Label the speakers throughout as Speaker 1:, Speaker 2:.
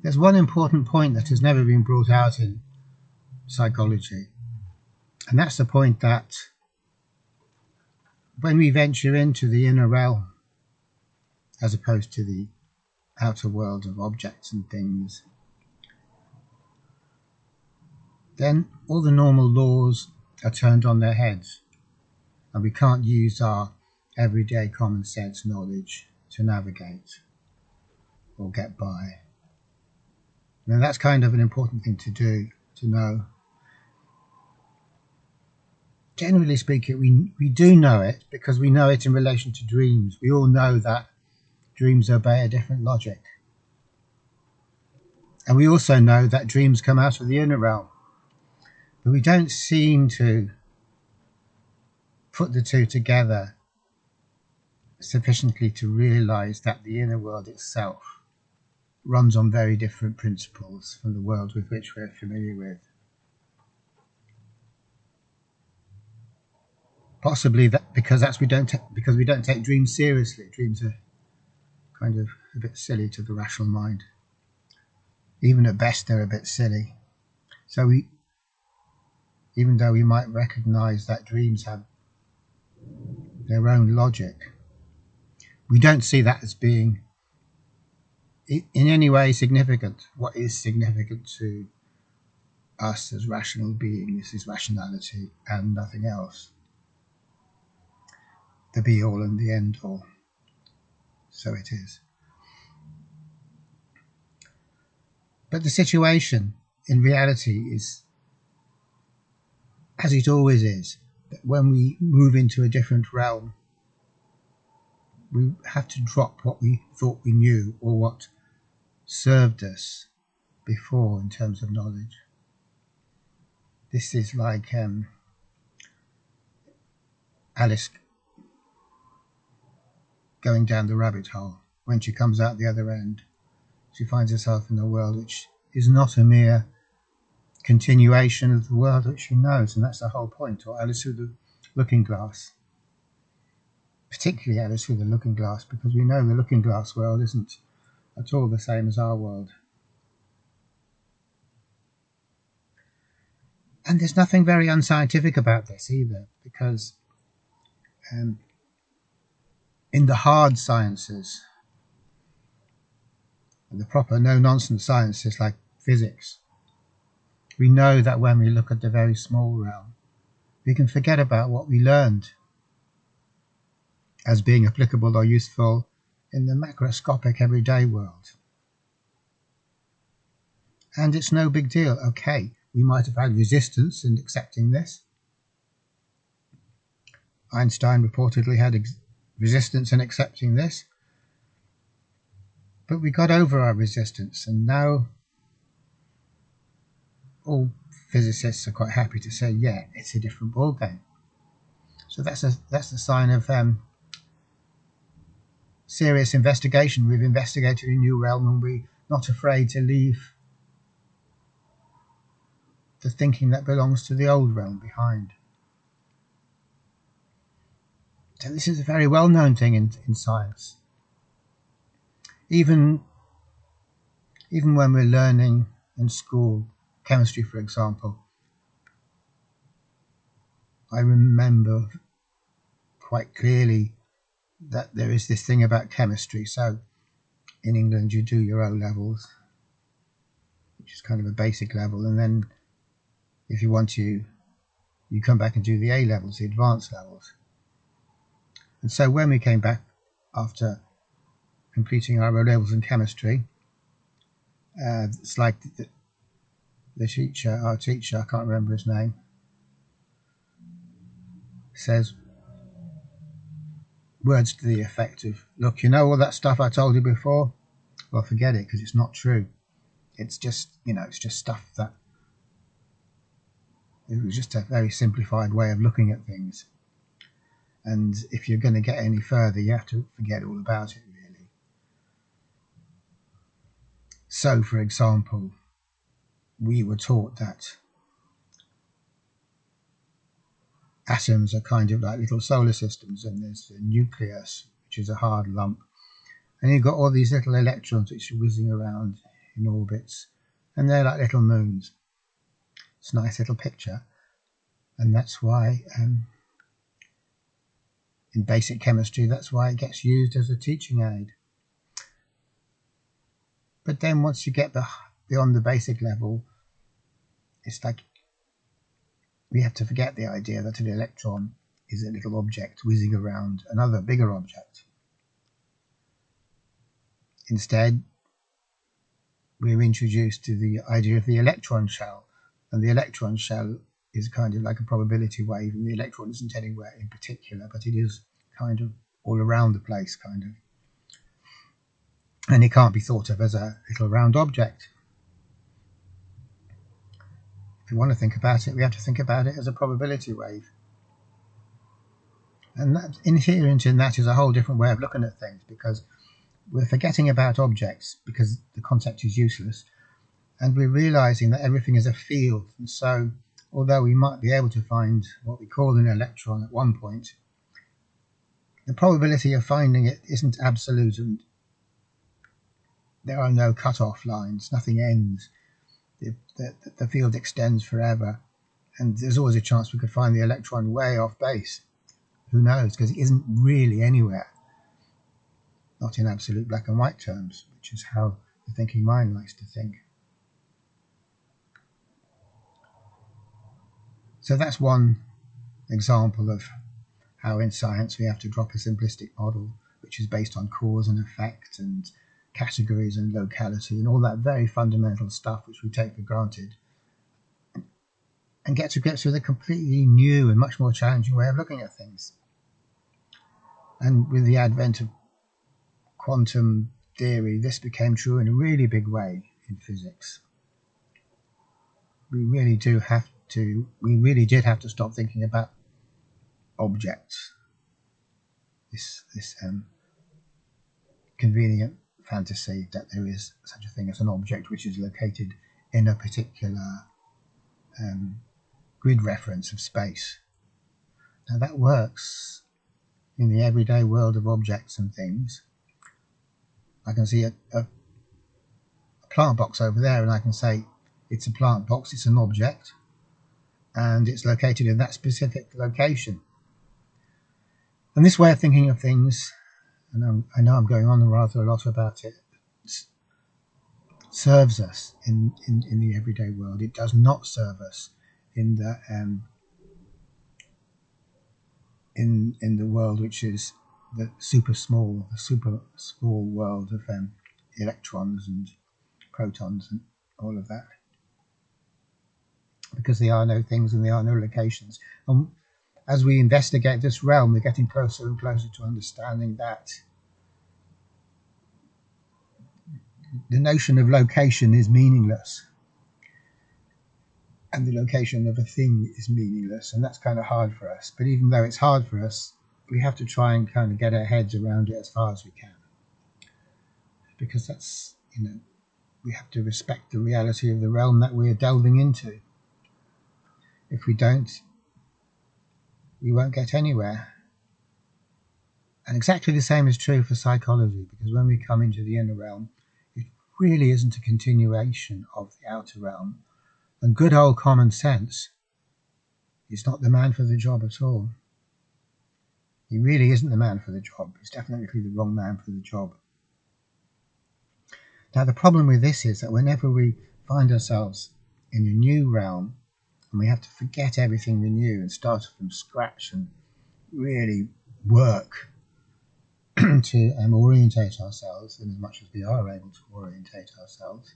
Speaker 1: There's one important point that has never been brought out in psychology, and that's the point that when we venture into the inner realm, as opposed to the outer world of objects and things, then all the normal laws are turned on their heads, and we can't use our everyday common sense knowledge to navigate or get by. Now that's kind of an important thing to do, to know. Generally speaking, we do know it because we know it in relation to dreams. We all know that dreams obey a different logic. And we also know that dreams come out of the inner realm. But we don't seem to put the two together sufficiently to realize that the inner world itself runs on very different principles from the world with which we're familiar with. Possibly that because we don't take dreams seriously. Dreams are kind of a bit silly to the rational mind. Even at best, they're a bit silly. So even though we might recognize that dreams have their own logic, we don't see that as being in any way significant. What is significant to us as rational beings is rationality and nothing else. The be all and the end all. So it is. But the situation in reality is, as it always is, that when we move into a different realm, we have to drop what we thought we knew or what served us before in terms of knowledge. This is like Alice going down the rabbit hole. When she comes out the other end, she finds herself in a world which is not a mere continuation of the world that she knows, and that's the whole point. Or Alice through the looking glass, particularly Alice through the looking glass, because we know the looking glass world isn't at all the same as our world. And there's nothing very unscientific about this either, because in the hard sciences, the proper no-nonsense sciences like physics, we know that when we look at the very small realm, we can forget about what we learned as being applicable or useful in the macroscopic everyday world. And it's no big deal. Okay, we might have had resistance in accepting this. Einstein reportedly had resistance in accepting this. But we got over our resistance, and now all physicists are quite happy to say, yeah, it's a different ballgame. So that's a sign of serious investigation. We've investigated a new realm, and we're not afraid to leave the thinking that belongs to the old realm behind. So this is a very well-known thing in science. Even when we're learning in school, chemistry for example, I remember quite clearly that there is this thing about chemistry. So in England you do your O levels, which is kind of a basic level, and then if you want to, you come back and do the A levels, the advanced levels. And so when we came back after completing our O levels in chemistry, it's like our teacher, I can't remember his name, says words to the effect of, look, you know all that stuff I told you before? Well, forget it, because it's not true. It's just, it's just stuff that, it was just a very simplified way of looking at things. And if you're going to get any further, you have to forget all about it, really. So, for example, we were taught that atoms are kind of like little solar systems, and there's the nucleus, which is a hard lump, and you've got all these little electrons which are whizzing around in orbits, and they're like little moons. It's a nice little picture, and that's why in basic chemistry, that's why it gets used as a teaching aid. But then once you get beyond the basic level, it's like we have to forget the idea that an electron is a little object whizzing around another bigger object. Instead, we're introduced to the idea of the electron shell, and the electron shell is kind of like a probability wave, and the electron isn't anywhere in particular, but it is kind of all around the place, kind of. And it can't be thought of as a little round object. If we want to think about it, we have to think about it as a probability wave. And that, inherent in that is a whole different way of looking at things, because we're forgetting about objects because the concept is useless, and we're realizing that everything is a field. And so, although we might be able to find what we call an electron at one point, the probability of finding it isn't absolute, and there are no cut-off lines, nothing ends. The field extends forever, and there's always a chance we could find the electron way off base. Who knows, because it isn't really anywhere. Not in absolute black and white terms, which is how the thinking mind likes to think. So that's one example of how in science we have to drop a simplistic model, which is based on cause and effect and categories and locality and all that very fundamental stuff which we take for granted, and get to grips with a completely new and much more challenging way of looking at things. And with the advent of quantum theory, this became true in a really big way in physics. We really did have to stop thinking about objects. This convenient fantasy that there is such a thing as an object which is located in a particular grid reference of space. Now that works in the everyday world of objects and things. I can see a plant box over there, and I can say it's a plant box, it's an object, and it's located in that specific location. And this way of thinking of things, and I know I'm going on rather a lot about it, serves us in the everyday world. It does not serve us in the world which is the super small world of electrons and protons and all of that, because there are no things and there are no locations. And as we investigate this realm, we're getting closer and closer to understanding that the notion of location is meaningless, and the location of a thing is meaningless, and that's kind of hard for us. But even though it's hard for us, we have to try and kind of get our heads around it as far as we can, because that's, we have to respect the reality of the realm that we're delving into. If we don't, we won't get anywhere. And exactly the same is true for psychology, because when we come into the inner realm, it really isn't a continuation of the outer realm. And good old common sense is not the man for the job at all. He really isn't the man for the job. He's definitely the wrong man for the job. Now, the problem with this is that whenever we find ourselves in a new realm, and we have to forget everything we knew and start from scratch and really work to orientate ourselves, in as much as we are able to orientate ourselves,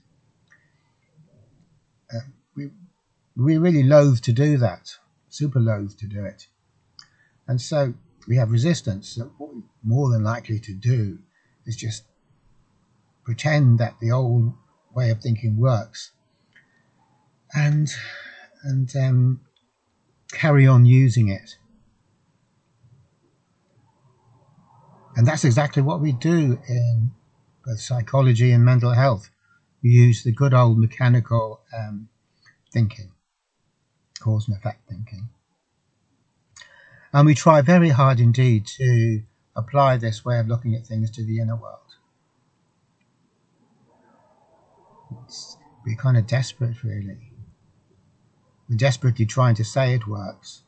Speaker 1: we're really loath to do that, super loath to do it. And so we have resistance. So what we're more than likely to do is just pretend that the old way of thinking works and carry on using it. And that's exactly what we do in both psychology and mental health. We use the good old mechanical thinking, cause and effect thinking. And we try very hard indeed to apply this way of looking at things to the inner world. We're kind of desperate, really. We're desperately trying to say it works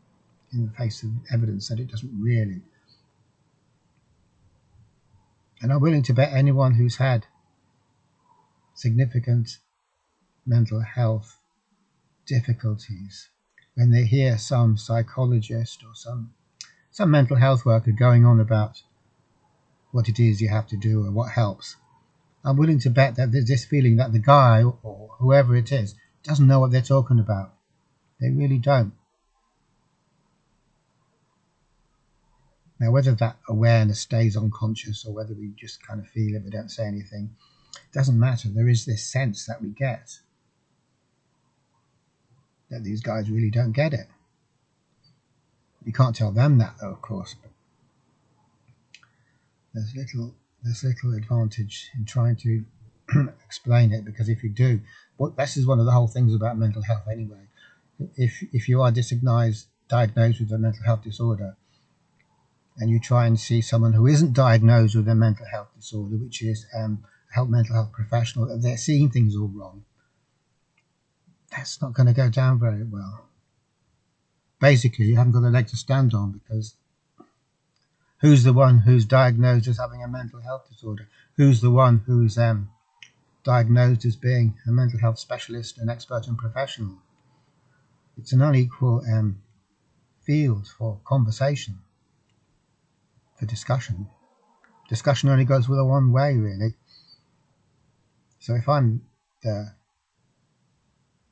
Speaker 1: in the face of evidence that it doesn't really. And I'm willing to bet anyone who's had significant mental health difficulties, when they hear some psychologist or some mental health worker going on about what it is you have to do or what helps, I'm willing to bet that there's this feeling that the guy or whoever it is doesn't know what they're talking about. They really don't. Now, whether that awareness stays unconscious or whether we just kind of feel it but don't say anything, doesn't matter. There is this sense that we get that these guys really don't get it. You can't tell them that, though, of course. But there's little advantage in trying to explain it, because if you do, this is one of the whole things about mental health anyway. If you are diagnosed with a mental health disorder, and you try and see someone who isn't diagnosed with a mental health disorder, which is a mental health professional, they're seeing things all wrong, that's not going to go down very well. Basically, you haven't got a leg to stand on, because who's the one who's diagnosed as having a mental health disorder? Who's the one who's diagnosed as being a mental health specialist, an expert and professional? It's an unequal field for conversation, for discussion. Discussion only goes with one way, really. So if I'm the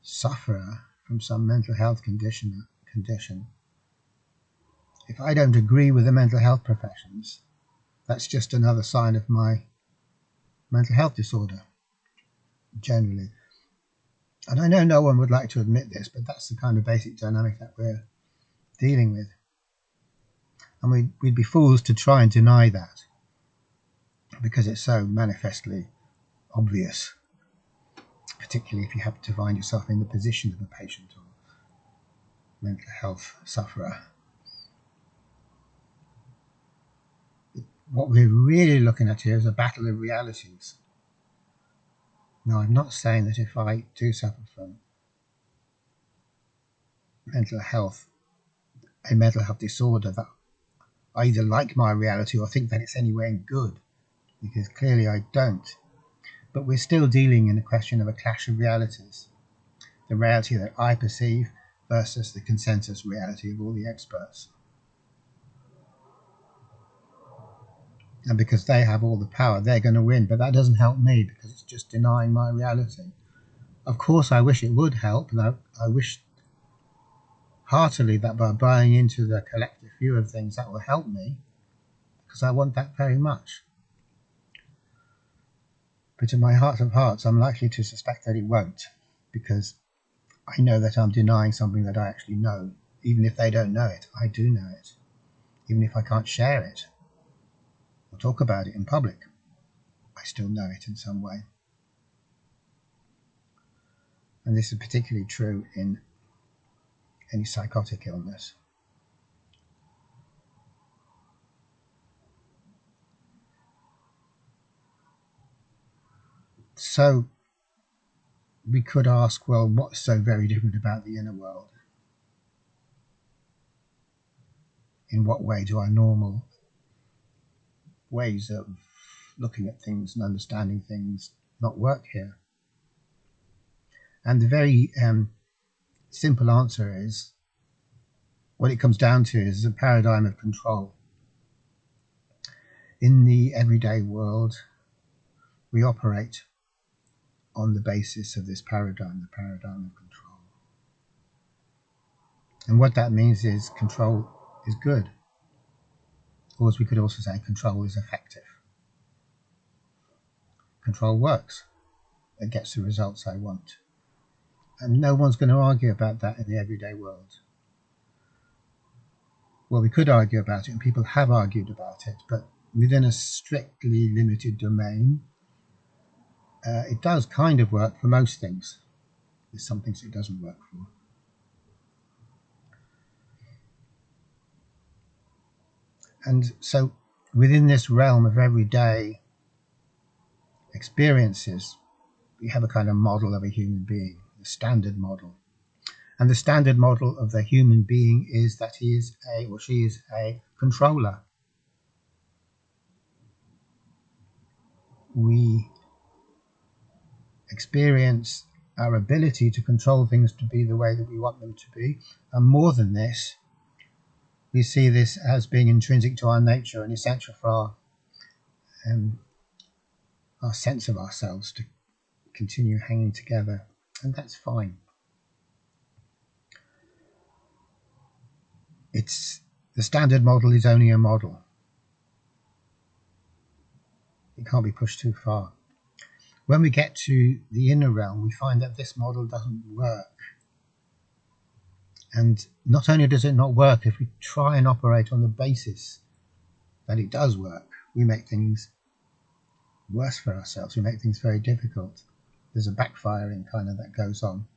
Speaker 1: sufferer from some mental health condition, if I don't agree with the mental health professions, that's just another sign of my mental health disorder, generally. And I know no one would like to admit this, but that's the kind of basic dynamic that we're dealing with. And we'd be fools to try and deny that, because it's so manifestly obvious, particularly if you happen to find yourself in the position of a patient or mental health sufferer. What we're really looking at here is a battle of realities. Now, I'm not saying that if I do suffer from mental health, a mental health disorder, that I either like my reality or think that it's anyway good, because clearly I don't. But we're still dealing in a question of a clash of realities. The reality that I perceive versus the consensus reality of all the experts. And because they have all the power, they're going to win. But that doesn't help me, because it's just denying my reality. Of course, I wish it would help, and I wish heartily that by buying into the collective view of things, that will help me, because I want that very much. But in my heart of hearts, I'm likely to suspect that it won't, because I know that I'm denying something that I actually know. Even if they don't know it, I do know it. Even if I can't share it or talk about it in public, I still know it in some way. And this is particularly true in any psychotic illness. So we could ask, well, what's so very different about the inner world? In what way do our normal ways of looking at things and understanding things not work here? And the very simple answer is, what it comes down to is a paradigm of control. In the everyday world, we operate on the basis of this paradigm, the paradigm of control. And what that means is control is good. Of course, we could also say control is effective. Control works. It gets the results I want. And no one's going to argue about that in the everyday world. Well, we could argue about it, and people have argued about it, but within a strictly limited domain, it does kind of work for most things. There's some things it doesn't work for. And so within this realm of everyday experiences, we have a kind of model of a human being, the standard model. And the standard model of the human being is that he is a, or she is a controller. We experience our ability to control things to be the way that we want them to be. And more than this, we see this as being intrinsic to our nature and essential for our sense of ourselves to continue hanging together. And that's fine. The standard model is only a model. It can't be pushed too far. When we get to the inner realm, we find that this model doesn't work. And not only does it not work, if we try and operate on the basis that it does work, we make things worse for ourselves. We make things very difficult. There's a backfiring kind of that goes on.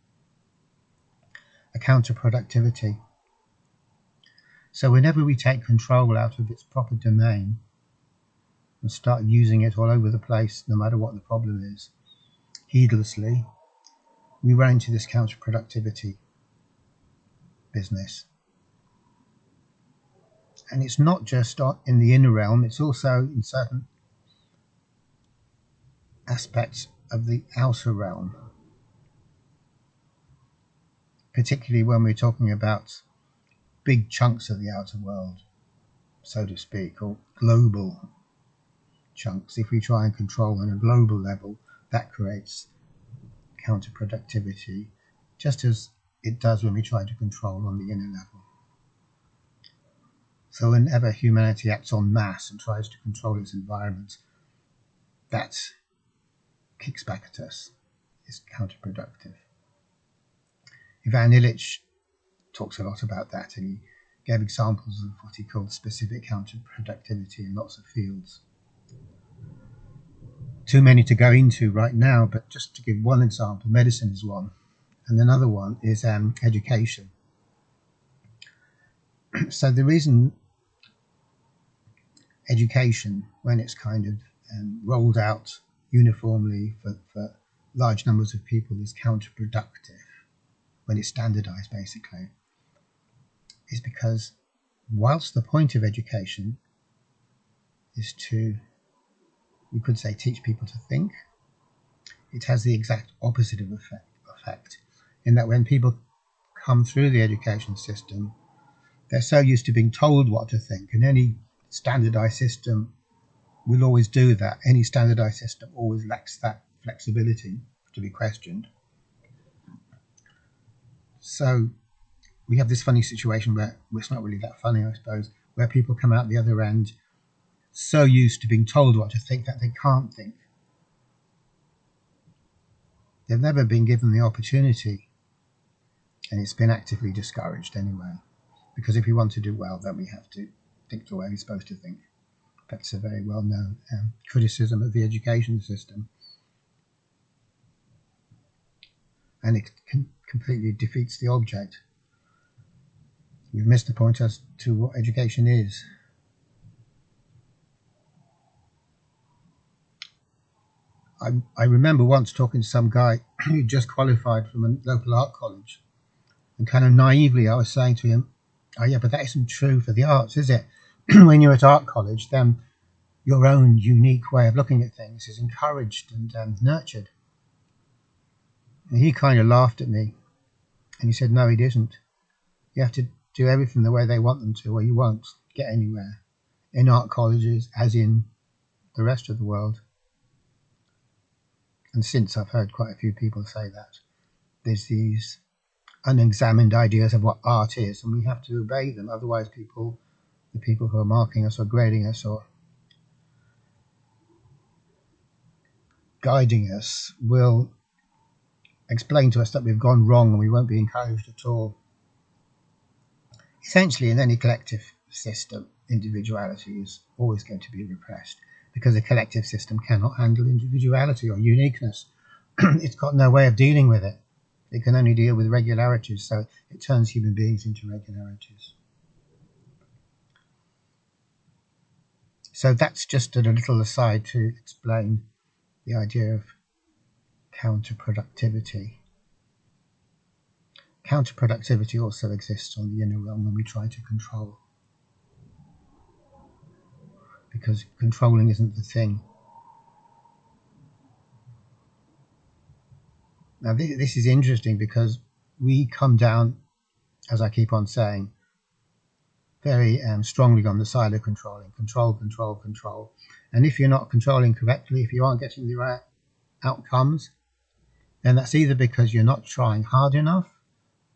Speaker 1: A counterproductivity. So whenever we take control out of its proper domain and start using it all over the place, no matter what the problem is, heedlessly, we run into this counterproductivity business. And it's not just in the inner realm, it's also in certain aspects of the outer realm, particularly when we're talking about big chunks of the outer world, so to speak, or global chunks. If we try and control on a global level, that creates counterproductivity, just as it does when we try to control on the inner level. So whenever humanity acts en masse and tries to control its environment, that kicks back at us. It's counterproductive. Ivan Illich talks a lot about that, and he gave examples of what he called specific counterproductivity in lots of fields. Too many to go into right now, but just to give one example, medicine is one, and another one is education. So the reason education, when it's kind of rolled out uniformly for large numbers of people, is counterproductive, when it's standardized basically, is because whilst the point of education is to, we could say, teach people to think, it has the exact opposite of effect, in that when people come through the education system, they're so used to being told what to think, and any standardized system will always do that. Any standardized system always lacks that flexibility to be questioned. So we have this funny situation where, well, it's not really that funny, I suppose, where people come out the other end so used to being told what to think that they can't think. They've never been given the opportunity, and it's been actively discouraged anyway, because if we want to do well, then we have to think the way we're supposed to think. That's a very well-known criticism of the education system, and it completely defeats the object. We've missed the point as to what education is. I remember once talking to some guy who just qualified from a local art college, and kind of naively I was saying to him, oh yeah, but that isn't true for the arts, is it? When you're at art college, then your own unique way of looking at things is encouraged and nurtured. And he kind of laughed at me, and he said, no, it isn't. You have to do everything the way they want them to, or you won't get anywhere in art colleges as in the rest of the world. And since I've heard quite a few people say that, there's these unexamined ideas of what art is, and we have to obey them. Otherwise, the people who are marking us or grading us or guiding us will explain to us that we've gone wrong, and we won't be encouraged at all. Essentially, in any collective system, individuality is always going to be repressed, because a collective system cannot handle individuality or uniqueness. It's got no way of dealing with it. It can only deal with regularities, so it turns human beings into regularities. So that's just a little aside to explain the idea of counterproductivity. Counterproductivity also exists on the inner realm when we try to control, because controlling isn't the thing. Now this is interesting because we come down, as I keep on saying, very strongly on the side of controlling. Control. And if you're not controlling correctly, if you aren't getting the right outcomes, then that's either because you're not trying hard enough,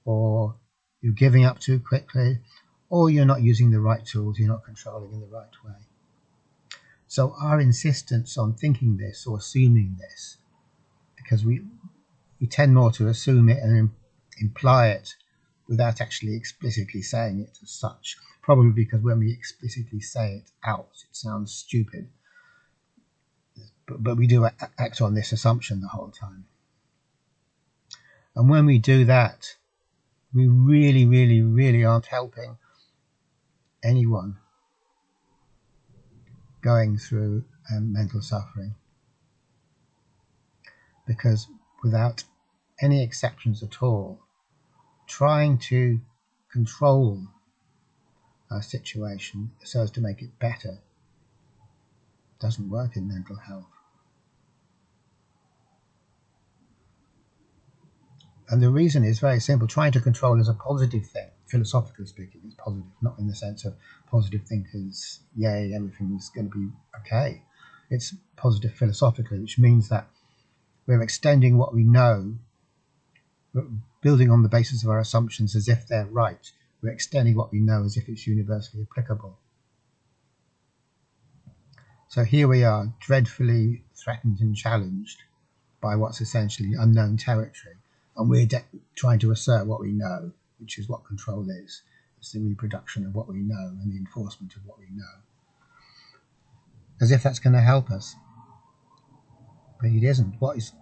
Speaker 1: or you're giving up too quickly, or you're not using the right tools, you're not controlling in the right way. So our insistence on thinking this or assuming this, because we tend more to assume it and imply it without actually explicitly saying it as such, probably because when we explicitly say it out, it sounds stupid. But we do act on this assumption the whole time. And when we do that, we really aren't helping anyone going through mental suffering. Because without any exceptions at all, trying to control our situation so as to make it better doesn't work in mental health. And the reason is very simple. Trying to control is a positive thing. Philosophically speaking, it's positive, not in the sense of positive thinkers, yay, everything's going to be okay. It's positive philosophically, which means that we're extending what we know, building on the basis of our assumptions as if they're right. We're extending what we know as if it's universally applicable. So here we are, dreadfully threatened and challenged by what's essentially unknown territory. And we're trying to assert what we know, which is what control is. It's the reproduction of what we know and the enforcement of what we know. As if that's going to help us. But it isn't. What is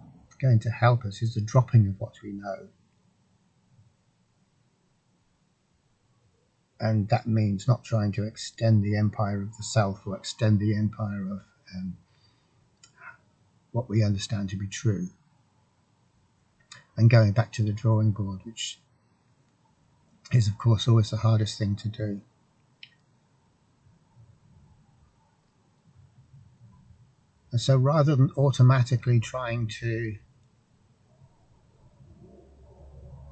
Speaker 1: going to help us is the dropping of what we know. And that means not trying to extend the empire of the self or extend the empire of what we understand to be true. And going back to the drawing board, which is, of course, always the hardest thing to do. And so rather than automatically trying to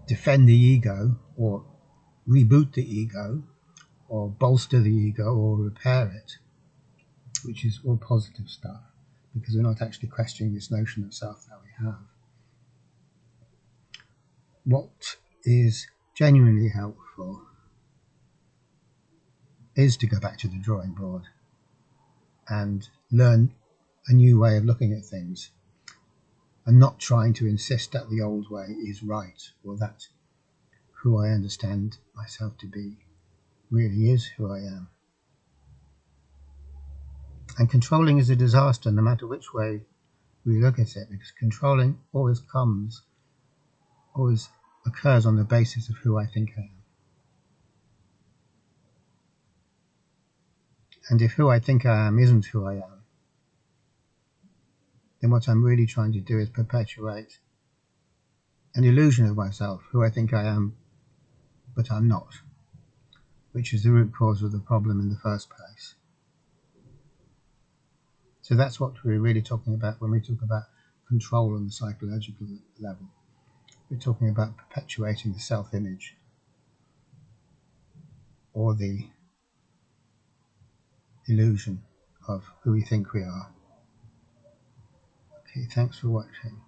Speaker 1: defend the ego or reboot the ego or bolster the ego or repair it, which is all positive stuff, because we're not actually questioning this notion of self that we have. What is genuinely helpful is to go back to the drawing board and learn a new way of looking at things, and not trying to insist that the old way is right, or that who I understand myself to be really is who I am. And controlling is a disaster no matter which way we look at it, because controlling always occurs on the basis of who I think I am. And if who I think I am isn't who I am, then what I'm really trying to do is perpetuate an illusion of myself, who I think I am, but I'm not, which is the root cause of the problem in the first place. So that's what we're really talking about when we talk about control on the psychological level. We're talking about perpetuating the self-image, or the illusion of who we think we are. Okay, thanks for watching.